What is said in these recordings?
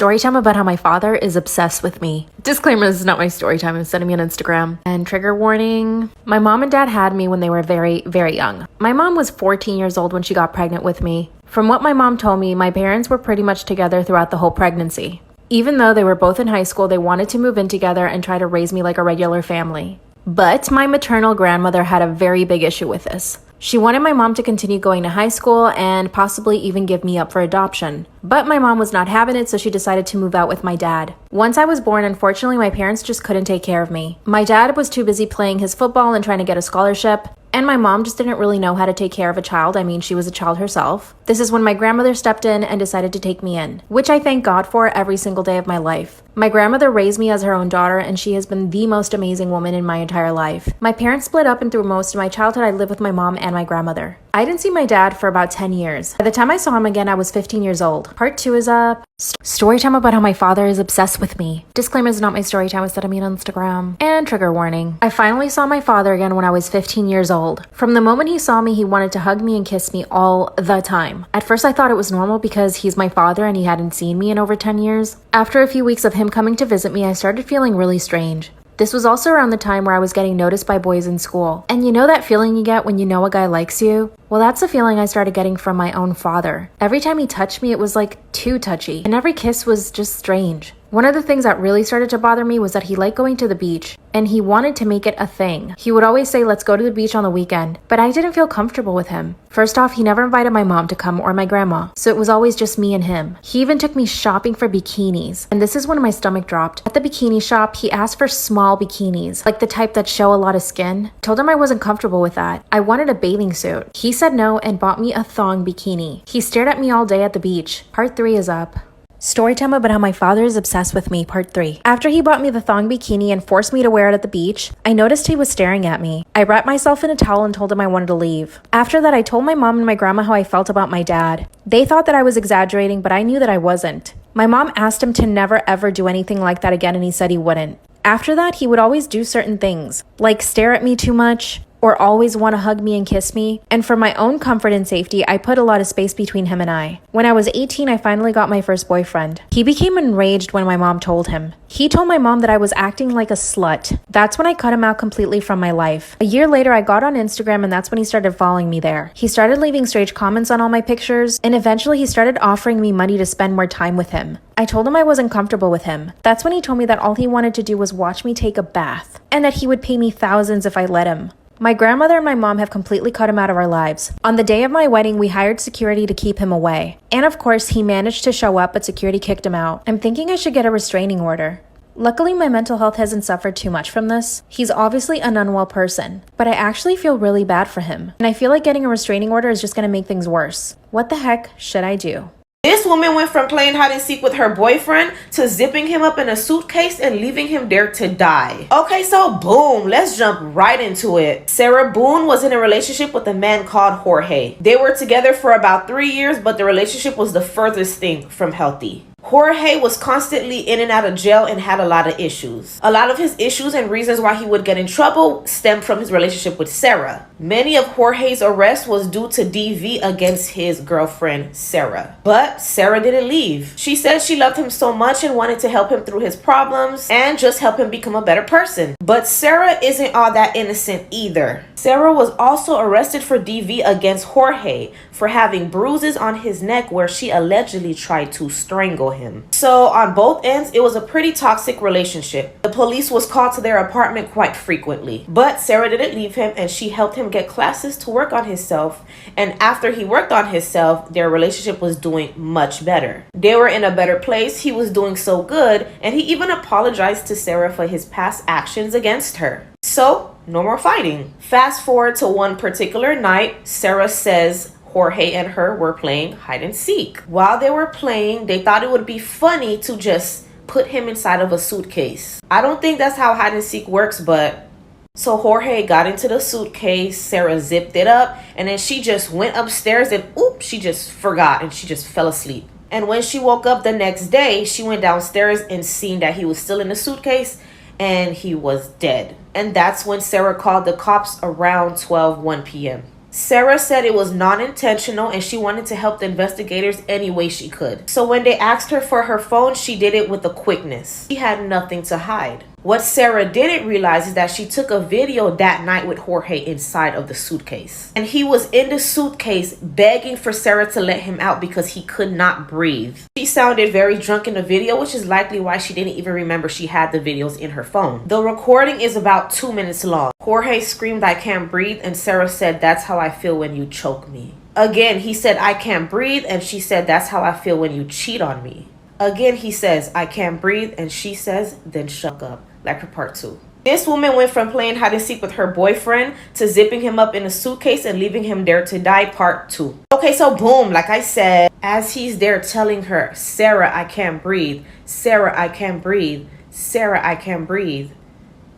story time about how my father is obsessed with me. Disclaimer, this is not my story time. I'm sending me on Instagram. And trigger warning, my mom and dad had me when they were very, very young. My mom was 14 years old when she got pregnant with me. From what my mom told me, my parents were pretty much together throughout the whole pregnancy. Even though they were both in high school, they wanted to move in together and try to raise me like a regular family. But my maternal grandmother had a very big issue with this. She wanted my mom to continue going to high school and possibly even give me up for adoption. But my mom was not having it, so she decided to move out with my dad. Once I was born, unfortunately, my parents just couldn't take care of me. My dad was too busy playing his football and trying to get a scholarship. And my mom just didn't really know how to take care of a child. I mean, she was a child herself. This is when my grandmother stepped in and decided to take me in, which I thank God for every single day of my life. My grandmother raised me as her own daughter, and she has been the most amazing woman in my entire life. My parents split up, and through most of my childhood, I lived with my mom and my grandmother. I didn't see my dad for about 10 years. By the time I saw him again, I was 15 years old. Part 2 is up. Story time about how my father is obsessed with me. Disclaimer, is not my story time, it's that I mean on Instagram. And trigger warning. I finally saw my father again when I was 15 years old. From the moment he saw me, he wanted to hug me and kiss me all the time. At first I thought it was normal because he's my father and he hadn't seen me in over 10 years. After a few weeks of him coming to visit me, I started feeling really strange. This was also around the time where I was getting noticed by boys in school. And you know that feeling you get when you know a guy likes you? Well, that's the feeling I started getting from my own father. Every time he touched me, it was like too touchy. And every kiss was just strange. One of the things that really started to bother me was that he liked going to the beach, and he wanted to make it a thing. He would always say, let's go to the beach on the weekend, but I didn't feel comfortable with him. First off, he never invited my mom to come or my grandma, so it was always just me and him. He even took me shopping for bikinis, and this is when my stomach dropped. At the bikini shop, he asked for small bikinis, like the type that show a lot of skin. Told him I wasn't comfortable with that. I wanted a bathing suit. He said no and bought me a thong bikini. He stared at me all day at the beach. Part 3 is up. Storytime about how my father is obsessed with me, part 3. After he bought me the thong bikini and forced me to wear it at the beach, I noticed he was staring at me. I wrapped myself in a towel and told him I wanted to leave. After that, I told my mom and my grandma how I felt about my dad. They thought that I was exaggerating, but I knew that I wasn't. My mom asked him to never ever do anything like that again, and he said he wouldn't. After that, he would always do certain things, like stare at me too much, or always want to hug me and kiss me. And for my own comfort and safety, I put a lot of space between him and I. When I was 18, I finally got my first boyfriend. He became enraged when my mom told him. He told my mom that I was acting like a slut. That's when I cut him out completely from my life. A year later, I got on Instagram, and that's when he started following me there. He started leaving strange comments on all my pictures, and eventually he started offering me money to spend more time with him. I told him I wasn't comfortable with him. That's when he told me that all he wanted to do was watch me take a bath, and that he would pay me thousands if I let him. My grandmother and my mom have completely cut him out of our lives. On the day of my wedding, we hired security to keep him away. And of course, he managed to show up, but security kicked him out. I'm thinking I should get a restraining order. Luckily, my mental health hasn't suffered too much from this. He's obviously an unwell person, but I actually feel really bad for him. And I feel like getting a restraining order is just gonna make things worse. What the heck should I do? This woman went from playing hide and seek with her boyfriend to zipping him up in a suitcase and leaving him there to die. Okay, so boom, let's jump right into it. Sarah Boone was in a relationship with a man called Jorge. They were together for about 3 years, but the relationship was the furthest thing from healthy. Jorge was constantly in and out of jail and had a lot of issues. A lot of his issues and reasons why he would get in trouble stemmed from his relationship with Sarah. Many of Jorge's arrests was due to DV against his girlfriend, Sarah. But Sarah didn't leave. She said she loved him so much and wanted to help him through his problems and just help him become a better person. But Sarah isn't all that innocent either. Sarah was also arrested for DV against Jorge for having bruises on his neck where she allegedly tried to strangle him. So on both ends, it was a pretty toxic relationship. The police was called to their apartment quite frequently, but Sarah didn't leave him and she helped him get classes to work on himself. And after he worked on himself, their relationship was doing much better. They were in a better place. He was doing so good, and he even apologized to Sarah for his past actions against her. So no more fighting. Fast forward to one particular night, Sarah says Jorge and her were playing hide and seek. While they were playing, they thought it would be funny to just put him inside of a suitcase. I don't think that's how hide and seek works, but so Jorge got into the suitcase, Sarah zipped it up, and then she just went upstairs and oops, she just forgot and she just fell asleep. And when she woke up the next day, she went downstairs and seen that he was still in the suitcase and he was dead. And that's when Sarah called the cops around 1 p.m. Sarah said it was non-intentional and she wanted to help the investigators any way she could. So when they asked her for her phone, she did it with a quickness. She had nothing to hide. What Sarah didn't realize is that she took a video that night with Jorge inside of the suitcase. And he was in the suitcase begging for Sarah to let him out because he could not breathe. She sounded very drunk in the video, which is likely why she didn't even remember she had the videos in her phone. The recording is about 2 minutes long. Jorge screamed, "I can't breathe," and Sarah said, "That's how I feel when you choke me." Again, he said, "I can't breathe," and she said, "That's how I feel when you cheat on me." Again, he says, "I can't breathe," and she says, "Then shut up," like for part 2. This woman went from playing hide and seek with her boyfriend to zipping him up in a suitcase and leaving him there to die, part 2. Okay, so boom, like I said, as he's there telling her, "Sarah, I can't breathe. Sarah, I can't breathe. Sarah, I can't breathe,"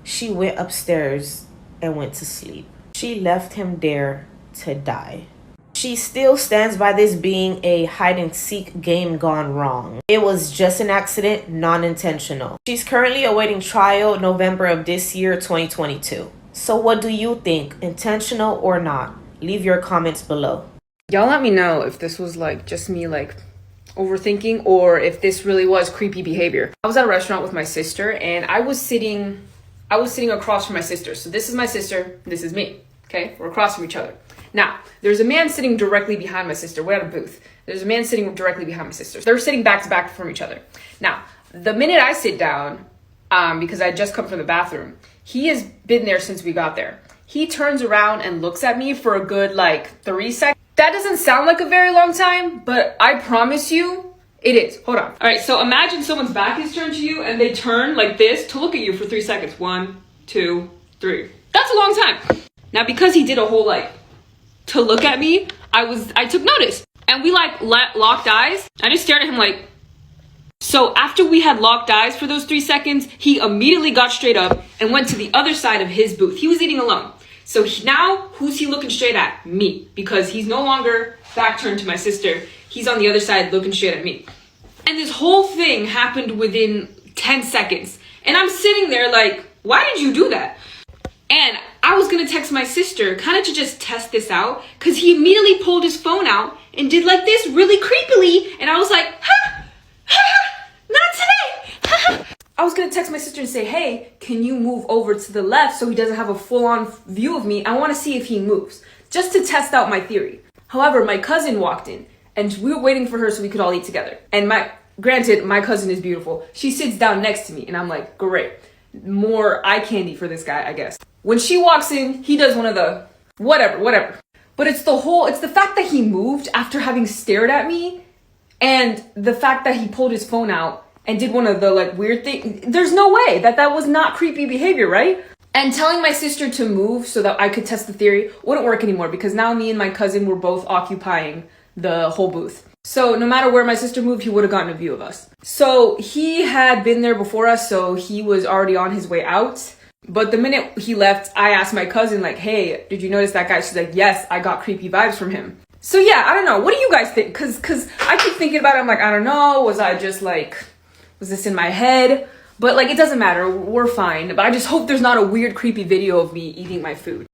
she went upstairs and went to sleep. She left him there to die. She still stands by this being a hide and seek game gone wrong. It was just an accident, non-intentional. She's currently awaiting trial November of this year, 2022. So what do you think, intentional or not? Leave your comments below. Y'all let me know if this was like just me like overthinking or if this really was creepy behavior. I was at a restaurant with my sister and I was sitting across from my sister. So this is my sister, this is me. Okay, we're across from each other. Now, there's a man sitting directly behind my sister. We're at a booth. There's a man sitting directly behind my sister. They're sitting back to back from each other. Now, the minute I sit down, because I had just come from the bathroom, he has been there since we got there. He turns around and looks at me for a good 3 seconds. That doesn't sound like a very long time, but I promise you, it is. Hold on. All right, so imagine someone's back is turned to you and they turn like this to look at you for 3 seconds. 1, 2, 3. That's a long time. Now, because he did a whole to look at me, I took notice. And we locked eyes. I just stared at him so after we had locked eyes for those 3 seconds, he immediately got straight up and went to the other side of his booth. He was eating alone. So now, who's he looking straight at? Me. Because he's no longer back turned to my sister. He's on the other side looking straight at me. And this whole thing happened within 10 seconds. And I'm sitting there why did you do that? And I was gonna text my sister kind of to just test this out because he immediately pulled his phone out and did this really creepily. And I was like, ha, ha, not today. Ha, ha. I was gonna text my sister and say, hey, can you move over to the left so he doesn't have a full-on view of me? I wanna see if he moves, just to test out my theory. However, my cousin walked in and we were waiting for her so we could all eat together. And granted, my cousin is beautiful. She sits down next to me and I'm like, great, more eye candy for this guy, I guess. When she walks in, he does one of the whatever. But it's the fact that he moved after having stared at me and the fact that he pulled his phone out and did one of the weird things. There's no way that was not creepy behavior, right? And telling my sister to move so that I could test the theory wouldn't work anymore because now me and my cousin were both occupying the whole booth. So no matter where my sister moved, he would have gotten a view of us. So he had been there before us, so he was already on his way out. But the minute he left, I asked my cousin, like, hey, did you notice that guy? She's like, yes, I got creepy vibes from him. So yeah, I don't know. What do you guys think? Cause I keep thinking about it. I'm like, I don't know. Was I just like, was this in my head? But like, it doesn't matter. We're fine. But I just hope there's not a weird, creepy video of me eating my food.